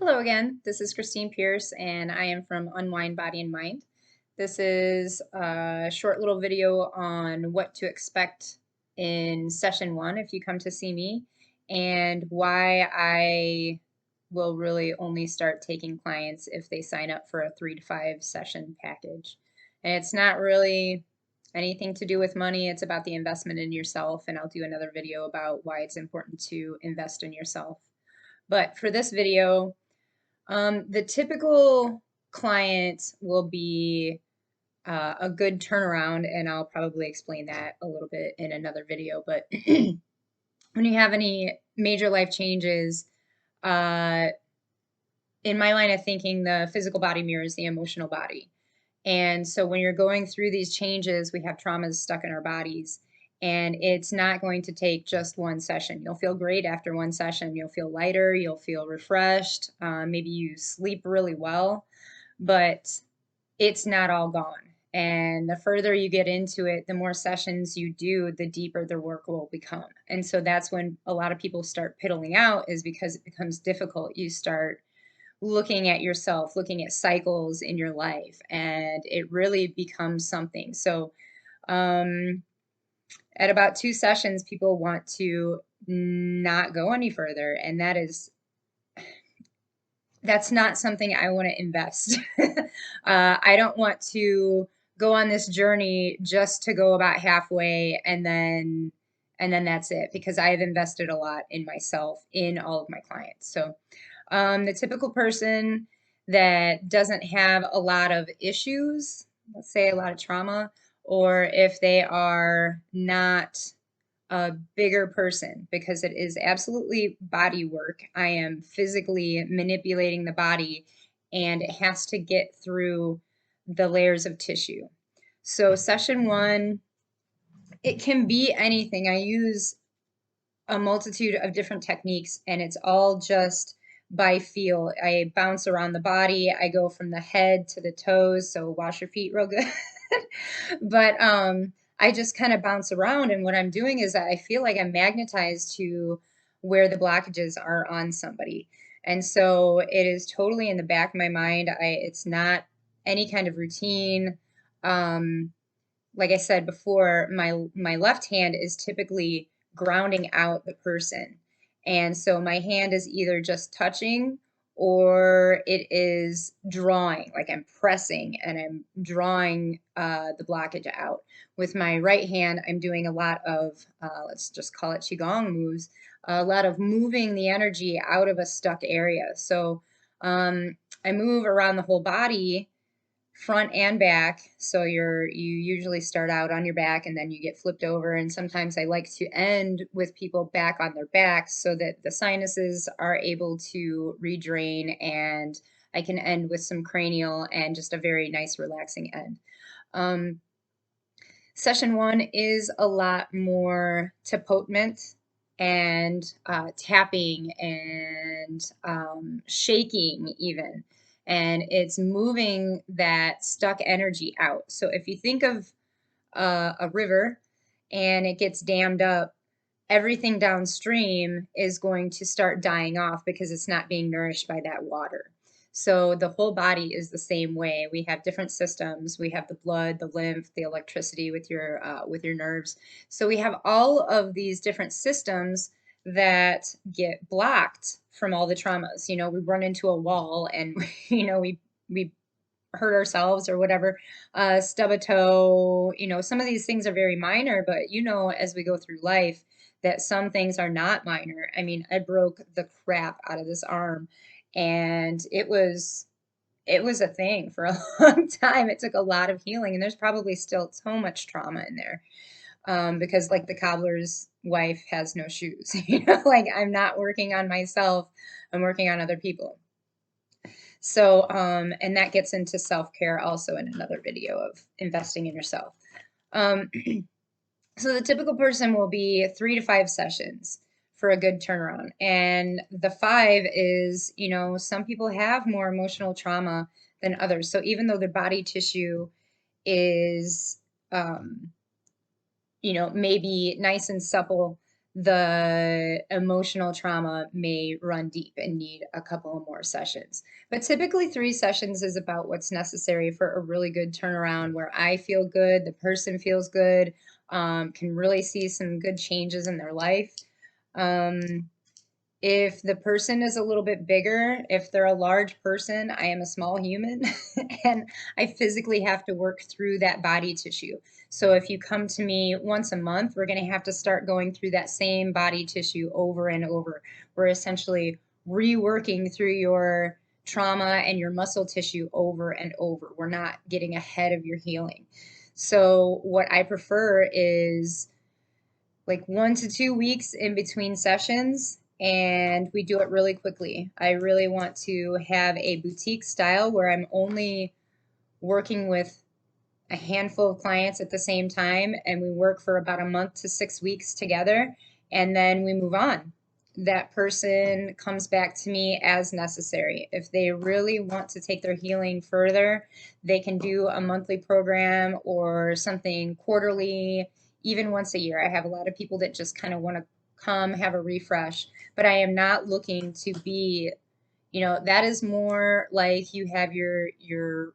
Hello again, this is Christine Pierce and I am from Unwind Body and Mind. This is a short little video on what to expect in session one if you come to see me, and why I will really only start taking clients if they sign up for a 3 to 5 session package. And it's not really anything to do with money, it's about the investment in yourself, and I'll do another video about why it's important to invest in yourself. But for this video, the typical client will be a good turnaround, and I'll probably explain that a little bit in another video. But when you have any major life changes, uh, in my line of thinking, the physical body mirrors the emotional body. And so when you're going through these changes, we have traumas stuck in our bodies. And it's not going to take just one session. You'll feel great after one session. You'll feel lighter. You'll feel refreshed. Maybe you sleep really well, but it's not all gone. And the further you get into it, the more sessions you do, the deeper the work will become. And so that's when a lot of people start piddling out, is because it becomes difficult. You start looking at yourself, looking at cycles in your life, and it really becomes something. So, at about 2 sessions, people want to not go any further, and that's not something I want to invest. I don't want to go on this journey just to go about halfway and then that's it, because I've invested a lot in myself, in all of my clients. So the typical person that doesn't have a lot of issues, let's say a lot of trauma, or if they are not a bigger person, because it is absolutely body work. I am physically manipulating the body, and it has to get through the layers of tissue. So session one, it can be anything. I use a multitude of different techniques, and it's all just by feel. I bounce around the body. I go from the head to the toes, so wash your feet real good. But I just kind of bounce around, and what I'm doing is I feel like I'm magnetized to where the blockages are on somebody. And so it is totally in the back of my mind. It's not any kind of routine. Um, like I said before, my left hand is typically grounding out the person. And so my hand is either just touching, or it is drawing, like I'm pressing and I'm drawing the blockage out. With my right hand, I'm doing a lot of, let's just call it Qigong moves, a lot of moving the energy out of a stuck area. So I move around the whole body, front and back. So you usually start out on your back and then you get flipped over. And sometimes I like to end with people back on their backs so that the sinuses are able to redrain, and I can end with some cranial and just a very nice relaxing end. Session one is a lot more tapotement and tapping and shaking even. And it's moving that stuck energy out. So if you think of a river and it gets dammed up, everything downstream is going to start dying off because it's not being nourished by that water. So the whole body is the same way. We have different systems. We have the blood, the lymph, the electricity with your nerves. So we have all of these different systems that get blocked from all the traumas. You know, we run into a wall and we hurt ourselves or whatever, stub a toe. You know, some of these things are very minor, but as we go through life, that some things are not minor. I mean, I broke the crap out of this arm, and it was a thing for a long time. It took a lot of healing, and there's probably still so much trauma in there. Because like the cobbler's wife has no shoes, like I'm not working on myself, I'm working on other people. So, and that gets into self-care also in another video of investing in yourself. Um, so the typical person will be 3 to 5 sessions for a good turnaround. And the 5 is, some people have more emotional trauma than others. So even though their body tissue is, maybe nice and supple, the emotional trauma may run deep and need a couple of more sessions. But typically 3 sessions is about what's necessary for a really good turnaround where I feel good, the person feels good, can really see some good changes in their life. If the person is a little bit bigger, if they're a large person, I am a small human and I physically have to work through that body tissue. So if you come to me once a month, we're going to have to start going through that same body tissue over and over. We're essentially reworking through your trauma and your muscle tissue over and over. We're not getting ahead of your healing. So what I prefer is like 1 to 2 weeks in between sessions, and we do it really quickly. I really want to have a boutique style where I'm only working with a handful of clients at the same time, and we work for about a month to 6 weeks together, and then we move on. That person comes back to me as necessary. If they really want to take their healing further, they can do a monthly program or something quarterly, even once a year. I have a lot of people that just kind of want to come have a refresh, but I am not looking to be, that is more like you have your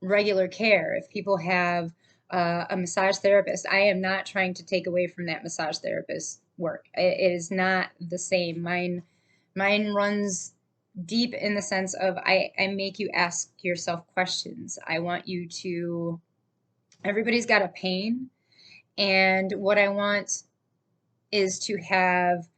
regular care. If people have a massage therapist, I am not trying to take away from that massage therapist work. It is not the same. Mine runs deep in the sense of I make you ask yourself questions. I want you to, everybody's got a pain, and what I want is to have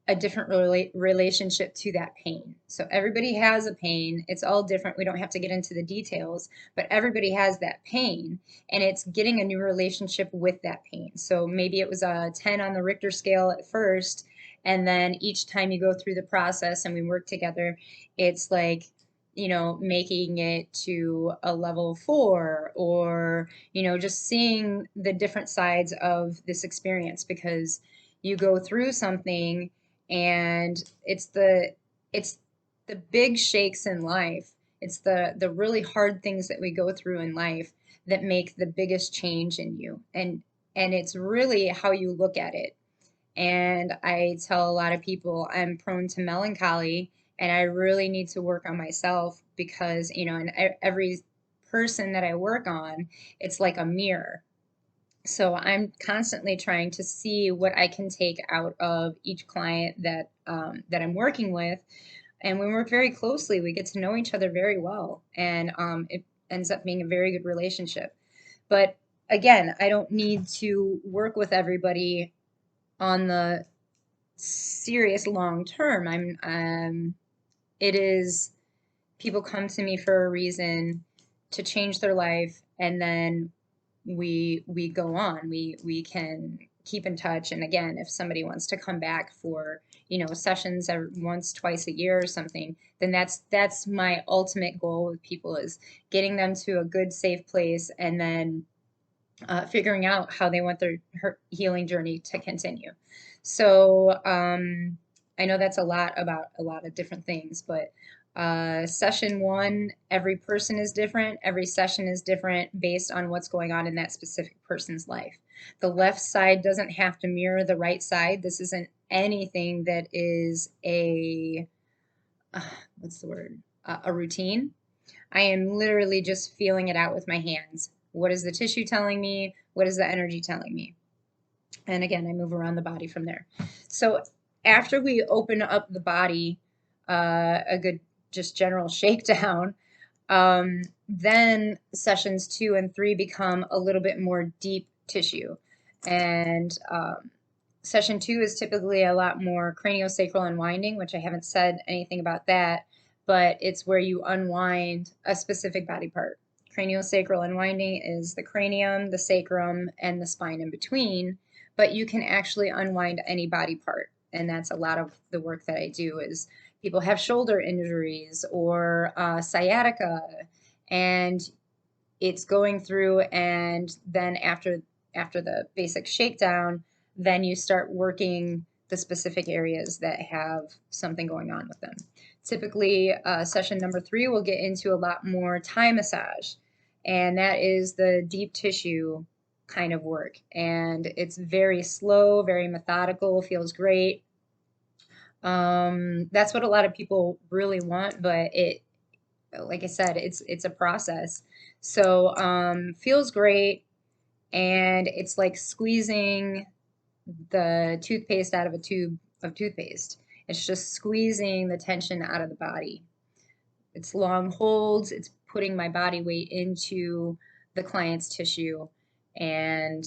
a different relationship to that pain. So everybody has a pain. It's all different. We don't have to get into the details, but everybody has that pain, and it's getting a new relationship with that pain. So maybe it was a 10 on the Richter scale at first, and then each time you go through the process and we work together, it's like, making it to a level 4, or, just seeing the different sides of this experience, because you go through something and it's the big shakes in life. It's the really hard things that we go through in life that make the biggest change in you. And it's really how you look at it. And I tell a lot of people I'm prone to melancholy, and I really need to work on myself because, and every person that I work on, it's like a mirror. So I'm constantly trying to see what I can take out of each client that I'm working with. And when we work very closely, we get to know each other very well, and it ends up being a very good relationship. But again, I don't need to work with everybody on the serious long term. It is, people come to me for a reason to change their life, and then we go on. We can keep in touch. And again, if somebody wants to come back for, sessions every once, twice a year or something, then that's my ultimate goal with people, is getting them to a good, safe place, and then figuring out how they want their healing journey to continue. So I know that's a lot about a lot of different things, but session 1, every person is different. Every session is different based on what's going on in that specific person's life. The left side doesn't have to mirror the right side. This isn't anything that is what's the word? A routine. I am literally just feeling it out with my hands. What is the tissue telling me? What is the energy telling me? And again, I move around the body from there. So after we open up the body, a good just general shakedown, then sessions 2 and 3 become a little bit more deep tissue. And session 2 is typically a lot more craniosacral unwinding, which I haven't said anything about that, but it's where you unwind a specific body part. Craniosacral unwinding is the cranium, the sacrum, and the spine in between, but you can actually unwind any body part. And that's a lot of the work that I do. Is people have shoulder injuries or sciatica, and it's going through, and then after the basic shakedown, then you start working the specific areas that have something going on with them. Typically, session number 3 will get into a lot more Thai massage, and that is the deep tissue kind of work. And it's very slow, very methodical, feels great. That's what a lot of people really want, but like I said, it's a process. So feels great, and it's like squeezing the toothpaste out of a tube of toothpaste. It's just squeezing the tension out of the body. It's long holds, it's putting my body weight into the client's tissue. And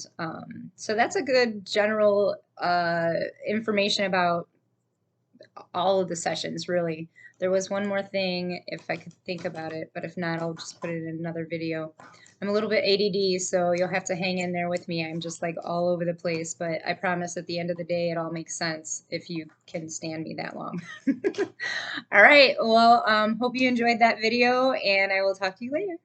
so that's a good general information about all of the sessions, really. There was one more thing if I could think about it, but if not, I'll just put it in another video. I'm a little bit ADD, so you'll have to hang in there with me. I'm just like all over the place, but I promise at the end of the day, it all makes sense if you can stand me that long. All right, well, hope you enjoyed that video, and I will talk to you later.